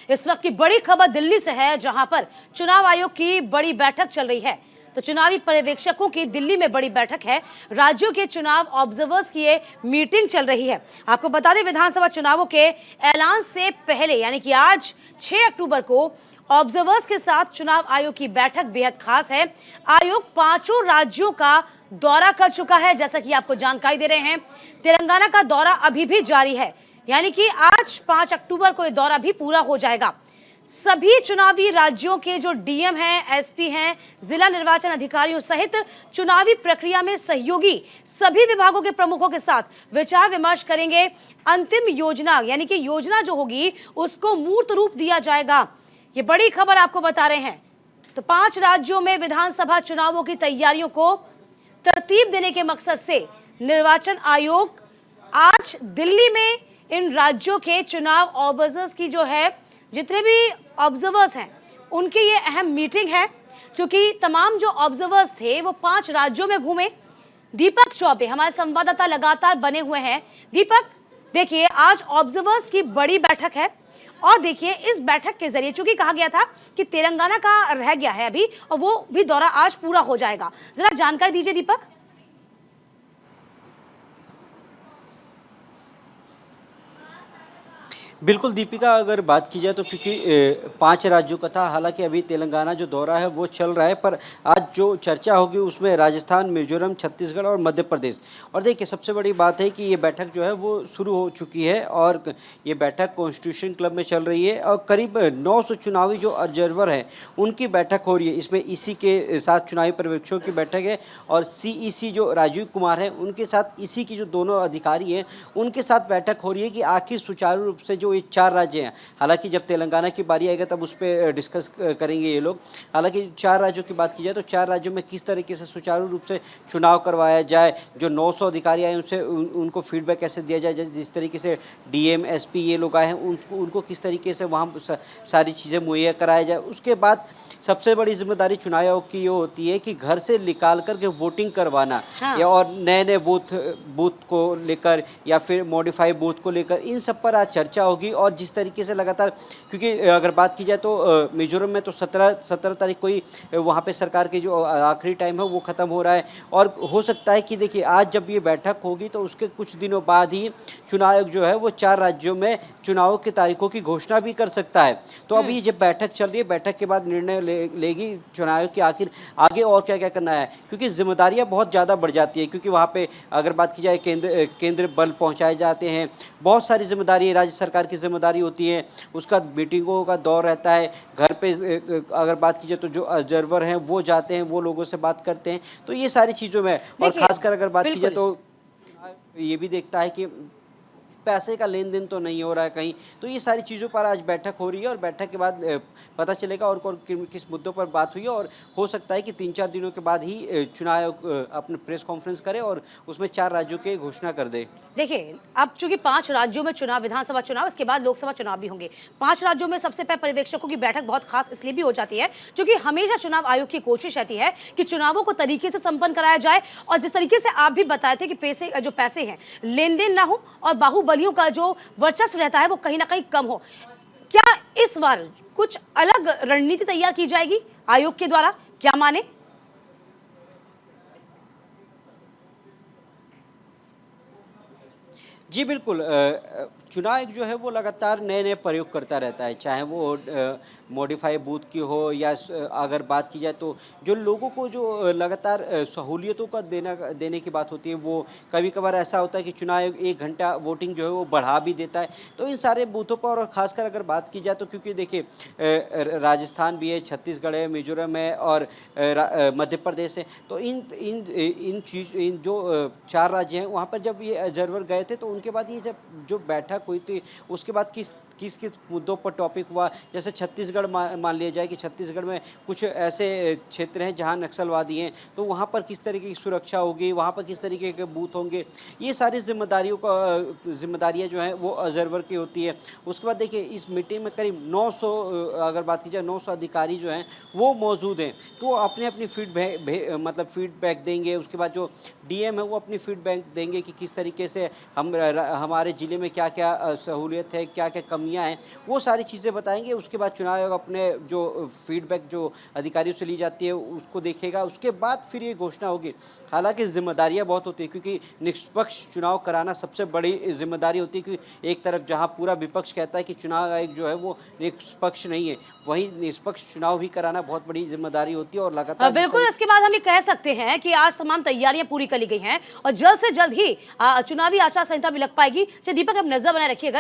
इस वक्त की बड़ी खबर दिल्ली से है, जहां पर चुनाव आयोग की बड़ी बैठक चल रही है। तो चुनावी पर्यवेक्षकों की दिल्ली में बड़ी बैठक है। राज्यों के चुनाव ऑब्जर्वर्स की ये मीटिंग चल रही है। आपको बता दें, विधानसभा चुनावों के ऐलान से पहले यानी कि आज 6 अक्टूबर को ऑब्जर्वर्स के साथ चुनाव आयोग की बैठक बेहद खास है। आयोग 5 राज्यों का दौरा कर चुका है, जैसा कि आपको जानकारी दे रहे हैं। तेलंगाना का दौरा अभी भी जारी है, यानी कि आज 5 अक्टूबर को यह दौरा भी पूरा हो जाएगा। सभी चुनावी राज्यों के जो डीएम हैं, एसपी हैं, जिला निर्वाचन अधिकारियों सहित चुनावी प्रक्रिया में सहयोगी सभी विभागों के प्रमुखों के साथ विचार विमर्श करेंगे। अंतिम योजना यानी कि योजना जो होगी उसको मूर्त रूप दिया जाएगा। ये बड़ी खबर आपको बता रहे हैं। तो 5 राज्यों में विधानसभा चुनावों की तैयारियों को तरतीब देने के मकसद से निर्वाचन आयोग आज दिल्ली में इन राज्यों के चुनाव ऑब्जर्वर्स की जो है, जितने भी ऑब्जर्वर्स हैं उनकी ये अहम मीटिंग है। क्योंकि तमाम जो ऑब्जर्वर्स थे वो 5 राज्यों में घूमे। दीपक चौबे हमारे संवाददाता लगातार बने हुए हैं। दीपक, देखिए आज ऑब्जर्वर्स की बड़ी बैठक है और देखिए इस बैठक के जरिए, चूंकि कहा गया था कि तेलंगाना का रह गया है अभी और वो भी दौरा आज पूरा हो जाएगा, जरा जानकारी दीजिए दीपक। बिल्कुल दीपिका, अगर बात की जाए तो क्योंकि 5 राज्यों का था, हालांकि अभी तेलंगाना जो दौरा है वो चल रहा है, पर आज जो चर्चा होगी उसमें राजस्थान, मिजोरम, छत्तीसगढ़ और मध्य प्रदेश। और देखिए सबसे बड़ी बात है कि ये बैठक जो है वो शुरू हो चुकी है और ये बैठक कॉन्स्टिट्यूशन क्लब में चल रही है और करीब 900 चुनावी जो ऑब्जर्वर हैं उनकी बैठक हो रही है। इसमें ईसी के साथ चुनावी पर्यवेक्षकों की बैठक है और सीईसी जो राजीव कुमार हैं उनके साथ ईसी की जो दोनों अधिकारी हैं उनके साथ बैठक हो रही है कि आखिर सुचारू रूप से जो ये 4 राज्य हैं, हालांकि जब तेलंगाना की बारी आएगा तब उस पर डिस्कस करेंगे ये लोग। हालांकि 4 राज्यों की बात की जाए तो 4 राज्यों में किस तरीके से सुचारू रूप से चुनाव करवाया जाए, जो 900 अधिकारी आए उनसे उनको फीडबैक कैसे दिया जाए, जिस तरीके से डीएम, एसपी ये लोग आए हैं उनको किस तरीके से वहाँ सारी चीज़ें मुहैया कराया जाए। उसके बाद सबसे बड़ी जिम्मेदारी चुनाव आयोग की ये होती है कि घर से निकाल करके वोटिंग करवाना। हाँ। या और नए बूथ को लेकर या फिर मॉडिफाई बूथ को लेकर इन सब पर आज चर्चा होगी। और जिस तरीके से लगातार, क्योंकि अगर बात की जाए तो मिजोरम में तो 17 तारीख को ही वहाँ पे सरकार के जो आखिरी टाइम है वो ख़त्म हो रहा है और हो सकता है कि देखिए आज जब ये बैठक होगी तो उसके कुछ दिनों बाद ही चुनाव आयोग जो है वो 4 राज्यों में चुनाव की तारीखों की घोषणा भी कर सकता है। तो अभी जब बैठक चल रही है, बैठक के बाद निर्णय लेगी चुनाव आयोग की आखिर आगे और क्या क्या करना है, क्योंकि जिम्मेदारियाँ बहुत ज़्यादा बढ़ जाती है। क्योंकि वहाँ पे अगर बात की जाए केंद्र बल पहुँचाए जाते हैं, बहुत सारी जिम्मेदारी राज्य सरकार की जिम्मेदारी होती है, उसका मीटिंगों का दौर रहता है। घर पे अगर बात की जाए तो जो ऑब्जर्वर हैं वो जाते हैं, वो लोगों से बात करते हैं, तो ये सारी चीज़ों में। और खासकर अगर बात की जाए तो ये भी देखता है कि पैसे का लेन देन तो नहीं हो रहा है कहीं, तो ये सारी चीज़ों पर आज बैठक हो रही है और बैठक के बाद पता चलेगा और किस मुद्दों पर बात हुई है। और हो सकता है कि 3-4 दिनों के बाद ही चुनाव आयोग अपने प्रेस कॉन्फ्रेंस करे और उसमें 4 राज्यों के घोषणा कर दे। देखिए अब चूंकि 5 राज्यों में चुनाव, विधानसभा चुनाव, इसके बाद लोकसभा चुनाव भी होंगे। 5 राज्यों में सबसे पहले पर्यवेक्षकों की बैठक बहुत खास इसलिए भी हो जाती है क्योंकि हमेशा चुनाव आयोग की कोशिश रहती है कि चुनावों को तरीके से संपन्न कराया जाए और जिस तरीके से आप भी बताए थे कि पैसे हैं लेन देन ना हो और बाहुबलियों का जो वर्चस्व रहता है वो कहीं ना कहीं कम हो। क्या इस बार कुछ अलग रणनीति तैयार की जाएगी आयोग के द्वारा, क्या माने? जी बिल्कुल, चुनाव आयोग जो है वो लगातार नए प्रयोग करता रहता है, चाहे वो मॉडिफाई बूथ की हो या अगर बात की जाए तो जो लोगों को जो लगातार सहूलियतों का देने की बात होती है, वो कभी कभार ऐसा होता है कि चुनाव आयोग 1 घंटा वोटिंग जो है वो बढ़ा भी देता है। तो इन सारे बूथों पर और ख़ासकर अगर बात की जाए तो क्योंकि देखिए राजस्थान भी है, छत्तीसगढ़ है, मिजोरम है और मध्य प्रदेश है, तो इन जो 4 राज्य हैं वहाँ पर जब ये ऑब्जर्वर गए थे तो उनके बाद ये जब जो बैठक हुई थी उसके बाद किस मुद्दों पर टॉपिक हुआ। जैसे छत्तीसगढ़ मान लिया जाए कि छत्तीसगढ़ में कुछ ऐसे क्षेत्र हैं जहां नक्सलवादी हैं, तो वहां पर किस तरीके की सुरक्षा होगी, वहां पर किस तरीके के बूथ होंगे, ये सारी जिम्मेदारियां जो हैं वो ऑब्जर्वर की होती है। उसके बाद देखिए इस मीटिंग में करीब 900 अगर बात की जाए 900 अधिकारी जो हैं वो मौजूद हैं, तो वो अपने अपनी फीडबैक देंगे। उसके बाद जो डीएम है वो अपनी फीडबैक देंगे कि किस तरीके से हमारे ज़िले में क्या क्या सहूलियत है, क्या क्या कमी खूबियाँ हैं, वो सारी चीज़ें बताएंगे। उसके बाद चुनाव आयोग अपने जो फीडबैक जो अधिकारियों से ली जाती है उसको देखेगा, उसके बाद फिर ये घोषणा होगी। हालांकि जिम्मेदारियां बहुत होती है, क्योंकि निष्पक्ष चुनाव कराना सबसे बड़ी जिम्मेदारी होती है। क्योंकि एक तरफ जहां पूरा विपक्ष कहता है कि चुनाव आयोग जो है वो निष्पक्ष नहीं है, वहीं निष्पक्ष चुनाव भी कराना बहुत बड़ी जिम्मेदारी होती है। और लगातार बिल्कुल, इसके बाद हम ये कह सकते हैं कि आज तमाम तैयारियां पूरी कर ली गई हैं और जल्द से जल्द ही चुनावी आचार संहिता भी लग पाएगी। दीपक, अब नजर बनाए रखिएगा।